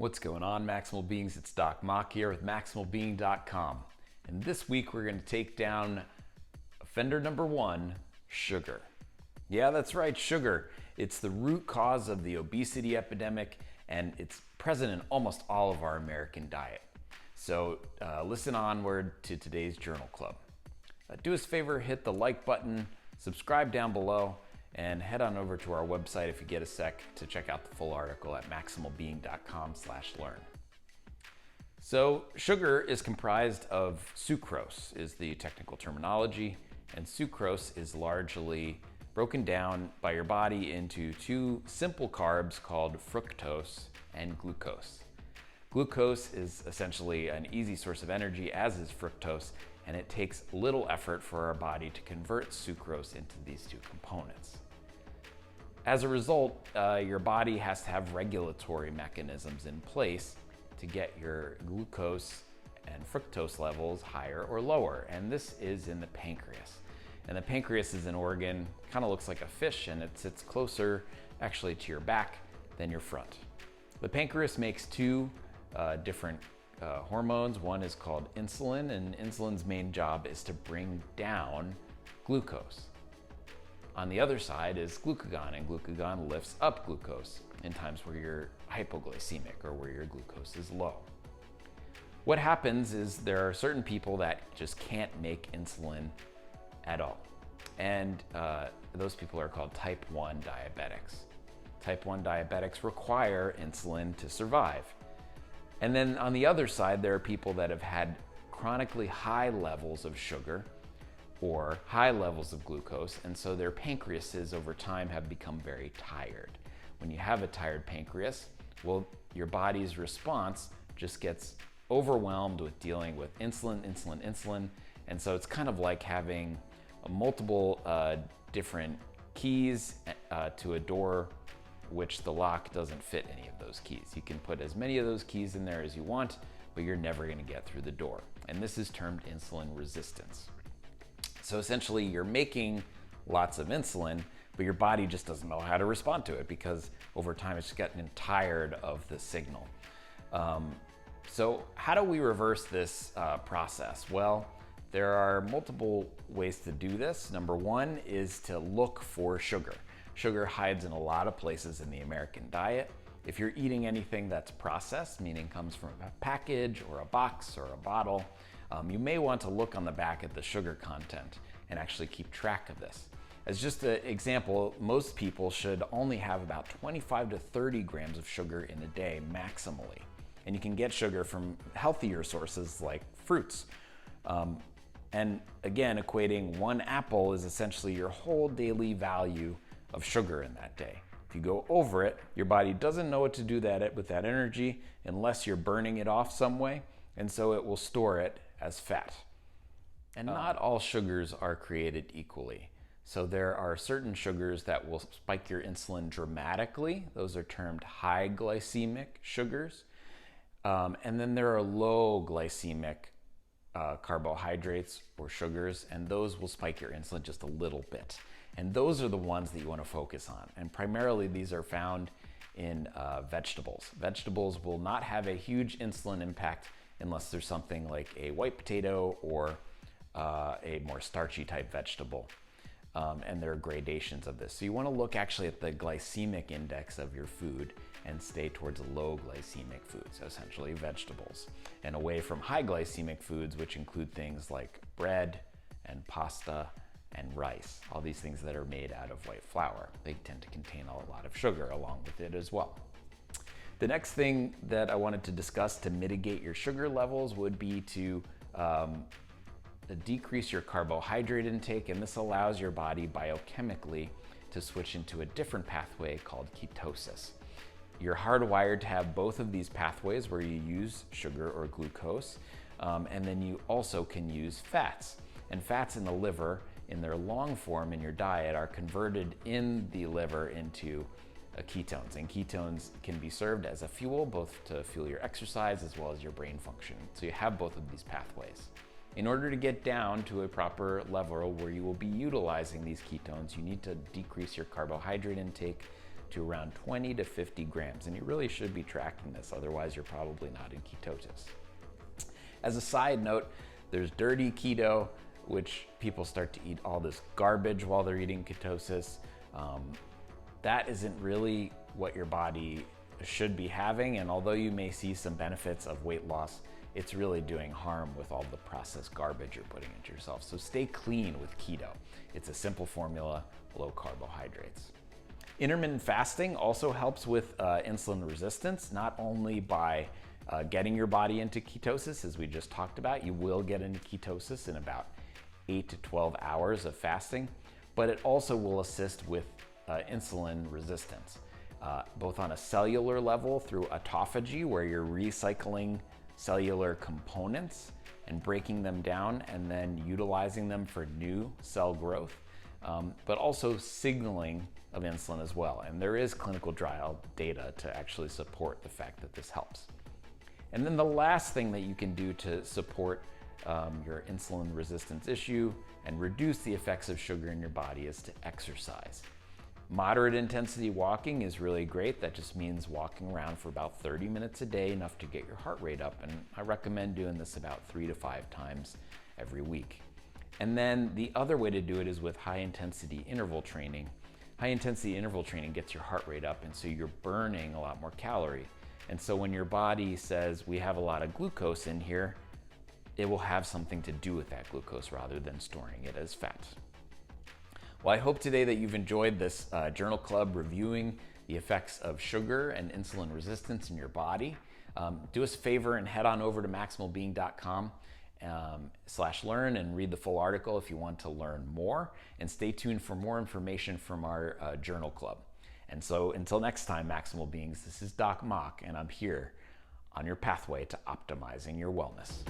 What's going on, Maximal Beings? It's Doc Mock here with MaximalBeing.com. And this week we're going to take down offender number one, sugar. Yeah, that's right, sugar. It's the root cause of the obesity epidemic, and it's present in almost all of our American diet. So listen onward to today's Journal Club. Do us a favor, hit the like button, subscribe down below, and head on over to our website if you get a sec to check out the full article at maximalbeing.com/learn. So sugar is comprised of sucrose, is the technical terminology, and sucrose is largely broken down by your body into two simple carbs called fructose and glucose. Glucose is essentially an easy source of energy, as is fructose, and it takes little effort for our body to convert sucrose into these two components. As a result, your body has to have regulatory mechanisms in place to get your glucose and fructose levels higher or lower, and this is in the pancreas. And the pancreas is an organ, kind of looks like a fish, and it sits closer actually to your back than your front. The pancreas makes two different hormones. One is called insulin, and insulin's main job is to bring down glucose. On the other side is glucagon, and glucagon lifts up glucose in times where you're hypoglycemic or where your glucose is low. What happens is there are certain people that just can't make insulin at all, and those people are called type 1 diabetics. Type 1 diabetics require insulin to survive. And then on the other side, there are people that have had chronically high levels of sugar or high levels of glucose, and so their pancreases over time have become very tired. When you have a tired pancreas, well, your body's response just gets overwhelmed with dealing with insulin, and so it's kind of like having multiple different keys to a door which the lock doesn't fit any of those keys. You can put as many of those keys in there as you want, but you're never gonna get through the door. And this is termed insulin resistance. So essentially you're making lots of insulin, but your body just doesn't know how to respond to it because over time it's just gotten tired of the signal. So how do we reverse this process? Well, there are multiple ways to do this. Number one is to look for sugar. Sugar hides in a lot of places in the American diet. If you're eating anything that's processed, meaning comes from a package or a box or a bottle, you may want to look on the back at the sugar content and actually keep track of this. As just an example, most people should only have about 25 to 30 grams of sugar in a day maximally. And you can get sugar from healthier sources like fruits. And again, equating one apple is essentially your whole daily value of sugar in that day. If you go over it, your body doesn't know what to do with that energy unless you're burning it off some way, and so it will store it as fat. And not all sugars are created equally. So there are certain sugars that will spike your insulin dramatically. Those are termed high glycemic sugars. And then there are low glycemic carbohydrates or sugars, and those will spike your insulin just a little bit. And those are the ones that you want to focus on. And primarily these are found in vegetables. Vegetables will not have a huge insulin impact unless there's something like a white potato or a more starchy type vegetable. And there are gradations of this. So you want to look actually at the glycemic index of your food and stay towards low glycemic foods, so essentially vegetables, and away from high glycemic foods, which include things like bread and pasta and rice, all these things that are made out of white flour. They tend to contain a lot of sugar along with it as well. The next thing that I wanted to discuss to mitigate your sugar levels would be to decrease your carbohydrate intake, and this allows your body biochemically to switch into a different pathway called ketosis. You're hardwired to have both of these pathways where you use sugar or glucose, and then you also can use fats. And fats in the liver, in their long form in your diet, are converted in the liver into ketones, and ketones can be served as a fuel, both to fuel your exercise as well as your brain function. So you have both of these pathways. In order to get down to a proper level where you will be utilizing these ketones, you need to decrease your carbohydrate intake to around 20 to 50 grams. And you really should be tracking this, otherwise you're probably not in ketosis. As a side note, there's dirty keto, which people start to eat all this garbage while they're eating ketosis. That isn't really what your body should be having, and although you may see some benefits of weight loss, it's really doing harm with all the processed garbage you're putting into yourself. So stay clean with keto. It's a simple formula, low carbohydrates. Intermittent fasting also helps with insulin resistance, not only by getting your body into ketosis, as we just talked about. You will get into ketosis in about 8 to 12 hours of fasting, but it also will assist with insulin resistance, both on a cellular level through autophagy, where you're recycling cellular components and breaking them down and then utilizing them for new cell growth, but also signaling of insulin as well. And there is clinical trial data to actually support the fact that this helps. And then the last thing that you can do to support your insulin resistance issue and reduce the effects of sugar in your body is to exercise. Moderate intensity walking is really great. That just means walking around for about 30 minutes a day, enough to get your heart rate up. And I recommend doing this about 3 to 5 times every week. And then the other way to do it is with high intensity interval training. High intensity interval training gets your heart rate up, and so you're burning a lot more calorie. And so when your body says we have a lot of glucose in here, it will have something to do with that glucose rather than storing it as fat. Well, I hope today that you've enjoyed this journal club reviewing the effects of sugar and insulin resistance in your body. Do us a favor and head on over to maximalbeing.com/learn and read the full article if you want to learn more. And stay tuned for more information from our journal club. And so until next time, Maximal Beings, this is Doc Mock, and I'm here on your pathway to optimizing your wellness.